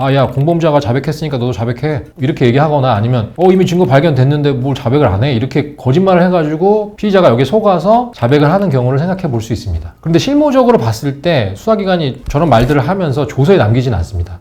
아, 야, 공범자가 자백했으니까 너도 자백해. 이렇게 얘기하거나 아니면 이미 증거 발견됐는데 뭘 자백을 안 해. 이렇게 거짓말을 해가지고 피의자가 여기에 속아서 자백을 하는 경우를 생각해 볼 수 있습니다. 그런데 실무적으로 봤을 때 수사기관이 저런 말들을 하면서 조서에 남기진 않습니다.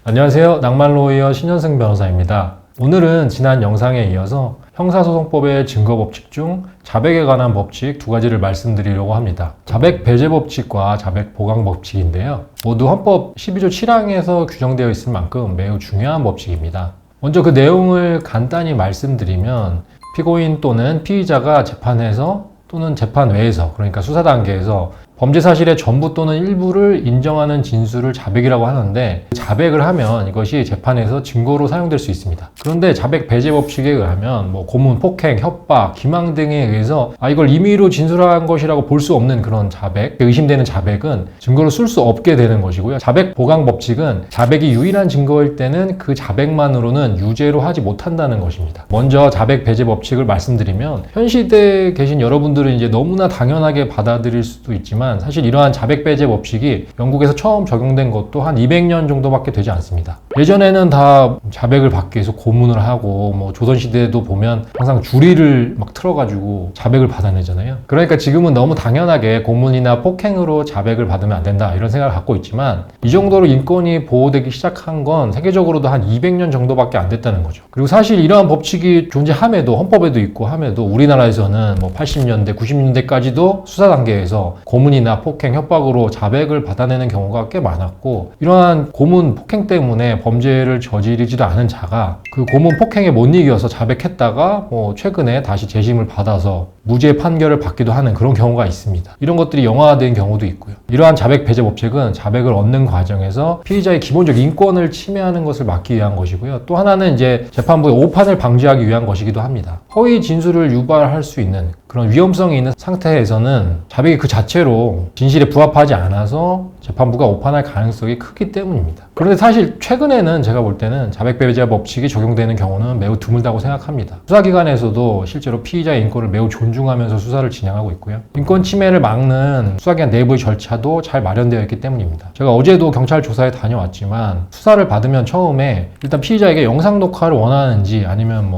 안녕하세요. 낭만로이어 신현승 변호사입니다. 오늘은 지난 영상에 이어서 형사소송법의 증거법칙 중 자백에 관한 법칙 두 가지를 말씀드리려고 합니다. 자백 배제 법칙과 자백 보강 법칙인데요. 모두 헌법 12조 7항에서 규정되어 있을 만큼 매우 중요한 법칙입니다. 먼저 그 내용을 간단히 말씀드리면 피고인 또는 피의자가 재판에서 또는 재판 외에서, 그러니까 수사 단계에서 범죄 사실의 전부 또는 일부를 인정하는 진술을 자백이라고 하는데, 자백을 하면 이것이 재판에서 증거로 사용될 수 있습니다. 그런데 자백 배제 법칙에 의하면 고문, 폭행, 협박, 기망 등에 의해서 이걸 임의로 진술한 것이라고 볼 수 없는 그런 자백, 의심되는 자백은 증거로 쓸 수 없게 되는 것이고요. 자백 보강 법칙은 자백이 유일한 증거일 때는 그 자백만으로는 유죄로 하지 못한다는 것입니다. 먼저 자백 배제 법칙을 말씀드리면, 현 시대에 계신 여러분들은 이제 너무나 당연하게 받아들일 수도 있지만 사실 이러한 자백 배제 법칙이 영국에서 처음 적용된 것도 한 200년 정도밖에 되지 않습니다. 예전에는 다 자백을 받기 위해서 고문을 하고 조선시대에도 보면 항상 주리를 막 틀어가지고 자백을 받아내잖아요. 그러니까 지금은 너무 당연하게 고문이나 폭행으로 자백을 받으면 안 된다 이런 생각을 갖고 있지만, 이 정도로 인권이 보호되기 시작한 건 세계적으로도 한 200년 정도밖에 안 됐다는 거죠. 그리고 사실 이러한 법칙이 존재함에도, 헌법에도 있고 함에도 우리나라에서는 80년대, 90년대까지도 수사 단계에서 고문이나 폭행, 협박으로 자백을 받아내는 경우가 꽤 많았고, 이러한 고문, 폭행 때문에 범죄를 저지르지도 않은 자가 그 고문, 폭행에 못 이겨서 자백했다가 최근에 다시 재심을 받아서 무죄 판결을 받기도 하는 그런 경우가 있습니다. 이런 것들이 영화화된 경우도 있고요. 이러한 자백 배제 법칙은 자백을 얻는 과정에서 피의자의 기본적 인권을 침해하는 것을 막기 위한 것이고요. 또 하나는 이제 재판부의 오판을 방지하기 위한 것이기도 합니다. 허위 진술을 유발할 수 있는 그런 위험성이 있는 상태에서는 자백이 그 자체로 진실에 부합하지 않아서 재판부가 오판할 가능성이 크기 때문입니다. 그런데 사실 최근에는 제가 볼 때는 자백 배제 법칙이 적용되는 경우는 매우 드물다고 생각합니다. 수사기관에서도 실제로 피의자의 인권을 매우 존중하면서 수사를 진행하고 있고요. 인권 침해를 막는 수사기관 내부의 절차도 잘 마련되어 있기 때문입니다. 제가 어제도 경찰 조사에 다녀왔지만, 수사를 받으면 처음에 일단 피의자에게 영상 녹화를 원하는지 아니면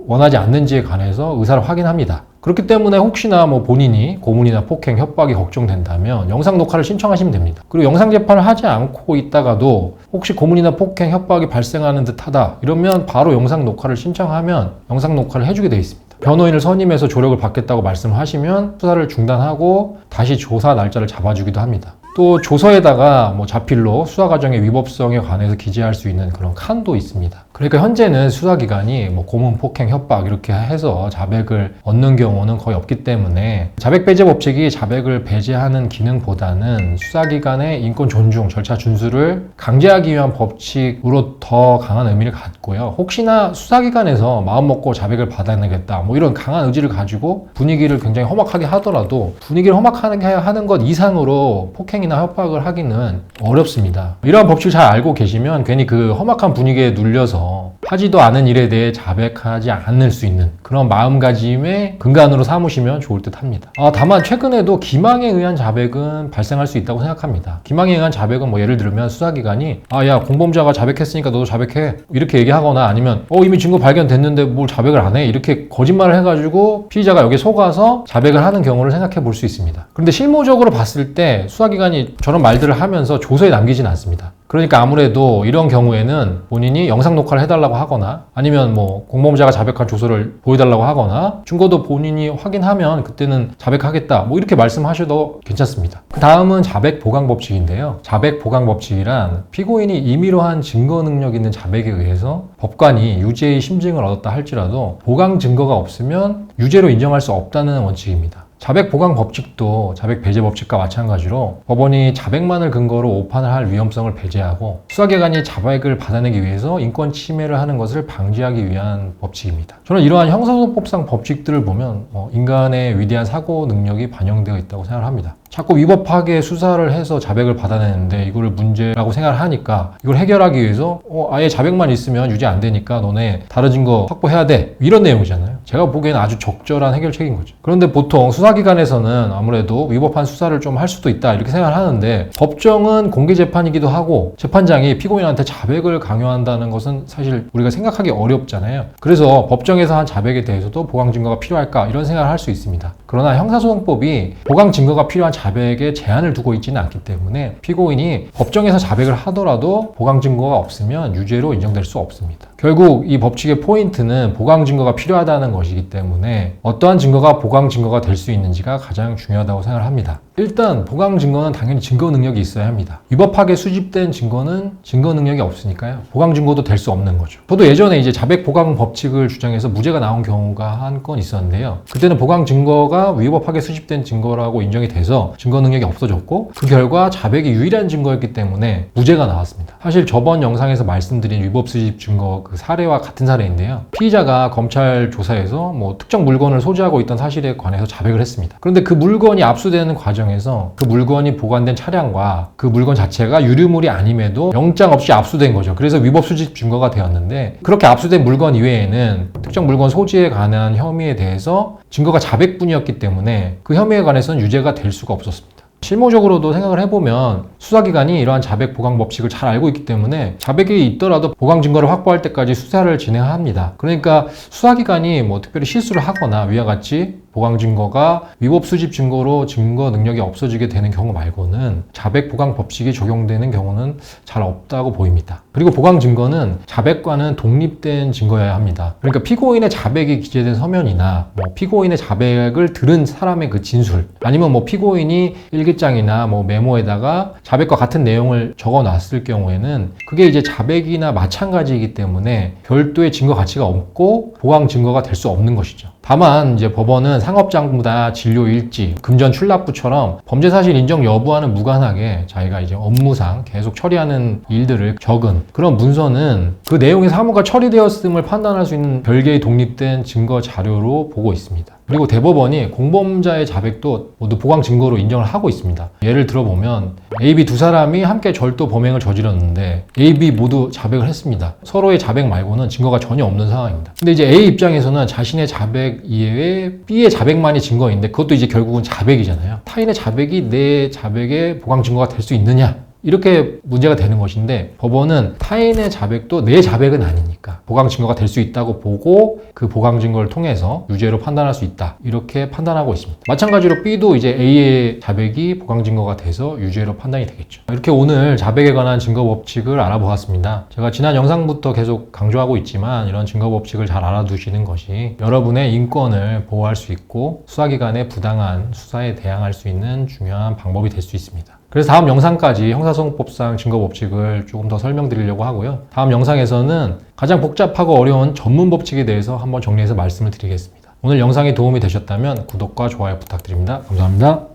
원하지 않는지에 관해서 의사를 확인합니다. 그렇기 때문에 혹시나 본인이 고문이나 폭행, 협박이 걱정된다면 영상 녹화를 신청하시면 됩니다. 그리고 영상 재판을 하지 않고 있다가도 혹시 고문이나 폭행, 협박이 발생하는 듯하다 이러면 바로 영상 녹화를 신청하면 영상 녹화를 해주게 되어 있습니다. 변호인을 선임해서 조력을 받겠다고 말씀하시면 수사를 중단하고 다시 조사 날짜를 잡아주기도 합니다. 또 조서에다가 자필로 수사 과정의 위법성에 관해서 기재할 수 있는 그런 칸도 있습니다. 그러니까 현재는 수사기관이 고문, 폭행, 협박 이렇게 해서 자백을 얻는 경우는 거의 없기 때문에 자백 배제 법칙이 자백을 배제하는 기능보다는 수사기관의 인권 존중, 절차 준수를 강제하기 위한 법칙으로 더 강한 의미를 갖고요. 혹시나 수사기관에서 마음먹고 자백을 받아내겠다 이런 강한 의지를 가지고 분위기를 굉장히 험악하게 하더라도 분위기를 험악하게 하는 것 이상으로 폭행이나 협박을 하기는 어렵습니다. 이러한 법칙을 잘 알고 계시면 괜히 그 험악한 분위기에 눌려서 하지도 않은 일에 대해 자백하지 않을 수 있는 그런 마음가짐의 근간으로 삼으시면 좋을 듯 합니다. 다만 최근에도 기망에 의한 자백은 발생할 수 있다고 생각합니다. 기망에 의한 자백은 예를 들면 수사기관이 야, 공범자가 자백했으니까 너도 자백해. 이렇게 얘기하거나 아니면 이미 증거 발견됐는데 뭘 자백을 안 해. 이렇게 거짓말을 해가지고 피의자가 여기에 속아서 자백을 하는 경우를 생각해 볼 수 있습니다. 그런데 실무적으로 봤을 때 수사기관이 저런 말들을 하면서 조서에 남기진 않습니다. 그러니까 아무래도 이런 경우에는 본인이 영상 녹화를 해달라고 하거나 아니면 공범자가 자백한 조서를 보여달라고 하거나 증거도 본인이 확인하면 그때는 자백하겠다 이렇게 말씀하셔도 괜찮습니다. 그 다음은 자백 보강 법칙인데요. 자백 보강 법칙이란 피고인이 임의로 한 증거 능력 있는 자백에 의해서 법관이 유죄의 심증을 얻었다 할지라도 보강 증거가 없으면 유죄로 인정할 수 없다는 원칙입니다. 자백 보강 법칙도 자백 배제 법칙과 마찬가지로 법원이 자백만을 근거로 오판을 할 위험성을 배제하고 수사기관이 자백을 받아내기 위해서 인권 침해를 하는 것을 방지하기 위한 법칙입니다. 저는 이러한 형사소송법상 법칙들을 보면 인간의 위대한 사고 능력이 반영되어 있다고 생각을 합니다. 자꾸 위법하게 수사를 해서 자백을 받아내는데 이거를 문제라고 생각을 하니까 이걸 해결하기 위해서 아예 자백만 있으면 유죄 안 되니까 너네 다른 증거 확보해야 돼. 이런 내용이잖아요. 제가 보기에는 아주 적절한 해결책인 거죠. 그런데 보통 수사기관에서는 아무래도 위법한 수사를 좀 할 수도 있다 이렇게 생각을 하는데 법정은 공개 재판이기도 하고 재판장이 피고인한테 자백을 강요한다는 것은 사실 우리가 생각하기 어렵잖아요. 그래서 법정에서 한 자백에 대해서도 보강 증거가 필요할까 이런 생각을 할 수 있습니다. 그러나 형사소송법이 보강 증거가 필요한 자백에 제한을 두고 있지는 않기 때문에 피고인이 법정에서 자백을 하더라도 보강 증거가 없으면 유죄로 인정될 수 없습니다. 결국 이 법칙의 포인트는 보강 증거가 필요하다는 것이기 때문에 어떠한 증거가 보강 증거가 될 수 있는지가 가장 중요하다고 생각을 합니다. 일단 보강 증거는 당연히 증거 능력이 있어야 합니다. 위법하게 수집된 증거는 증거 능력이 없으니까요. 보강 증거도 될 수 없는 거죠. 저도 예전에 이제 자백 보강 법칙을 주장해서 무죄가 나온 경우가 한 건 있었는데요. 그때는 보강 증거가 위법하게 수집된 증거라고 인정이 돼서 증거 능력이 없어졌고 그 결과 자백이 유일한 증거였기 때문에 무죄가 나왔습니다. 사실 저번 영상에서 말씀드린 위법 수집 증거 그 사례와 같은 사례인데요. 피의자가 검찰 조사에서 뭐 특정 물건을 소지하고 있던 사실에 관해서 자백을 했습니다. 그런데 그 물건이 압수되는 과정에서 그 물건이 보관된 차량과 그 물건 자체가 유류물이 아님에도 영장 없이 압수된 거죠. 그래서 위법 수집 증거가 되었는데 그렇게 압수된 물건 이외에는 특정 물건 소지에 관한 혐의에 대해서 증거가 자백뿐이었기 때문에 그 혐의에 관해서는 유죄가 될 수가 없었습니다. 실무적으로도 생각을 해보면 수사기관이 이러한 자백 보강 법칙을 잘 알고 있기 때문에 자백이 있더라도 보강 증거를 확보할 때까지 수사를 진행합니다. 그러니까 수사기관이 뭐 특별히 실수를 하거나 위와 같이 보강 증거가 위법 수집 증거로 증거 능력이 없어지게 되는 경우 말고는 자백 보강 법칙이 적용되는 경우는 잘 없다고 보입니다. 그리고 보강 증거는 자백과는 독립된 증거여야 합니다. 그러니까 피고인의 자백이 기재된 서면이나 뭐 피고인의 자백을 들은 사람의 그 진술 아니면 뭐 피고인이 일기장이나 뭐 메모에다가 자백과 같은 내용을 적어 놨을 경우에는 그게 이제 자백이나 마찬가지이기 때문에 별도의 증거 가치가 없고 보강 증거가 될 수 없는 것이죠. 다만 이제 법원은 상업장부나 진료일지, 금전 출납부처럼 범죄 사실 인정 여부와는 무관하게 자기가 이제 업무상 계속 처리하는 일들을 적은 그런 문서는 그 내용의 사무가 처리되었음을 판단할 수 있는 별개의 독립된 증거 자료로 보고 있습니다. 그리고 대법원이 공범자의 자백도 모두 보강 증거로 인정을 하고 있습니다. 예를 들어보면 A, B 두 사람이 함께 절도 범행을 저질렀는데 A, B 모두 자백을 했습니다. 서로의 자백 말고는 증거가 전혀 없는 상황입니다. 근데 이제 A 입장에서는 자신의 자백 이외에 B의 자백만이 증거인데 그것도 이제 결국은 자백이잖아요. 타인의 자백이 내 자백의 보강 증거가 될 수 있느냐? 이렇게 문제가 되는 것인데 법원은 타인의 자백도 내 자백은 아니니까 보강 증거가 될 수 있다고 보고 그 보강 증거를 통해서 유죄로 판단할 수 있다 이렇게 판단하고 있습니다. 마찬가지로 B도 이제 A의 자백이 보강 증거가 돼서 유죄로 판단이 되겠죠. 이렇게 오늘 자백에 관한 증거 법칙을 알아보았습니다. 제가 지난 영상부터 계속 강조하고 있지만 이런 증거 법칙을 잘 알아두시는 것이 여러분의 인권을 보호할 수 있고 수사기관의 부당한 수사에 대항할 수 있는 중요한 방법이 될 수 있습니다. 그래서 다음 영상까지 형사소송법상 증거법칙을 조금 더 설명드리려고 하고요. 다음 영상에서는 가장 복잡하고 어려운 전문 법칙에 대해서 한번 정리해서 말씀을 드리겠습니다. 오늘 영상이 도움이 되셨다면 구독과 좋아요 부탁드립니다. 감사합니다.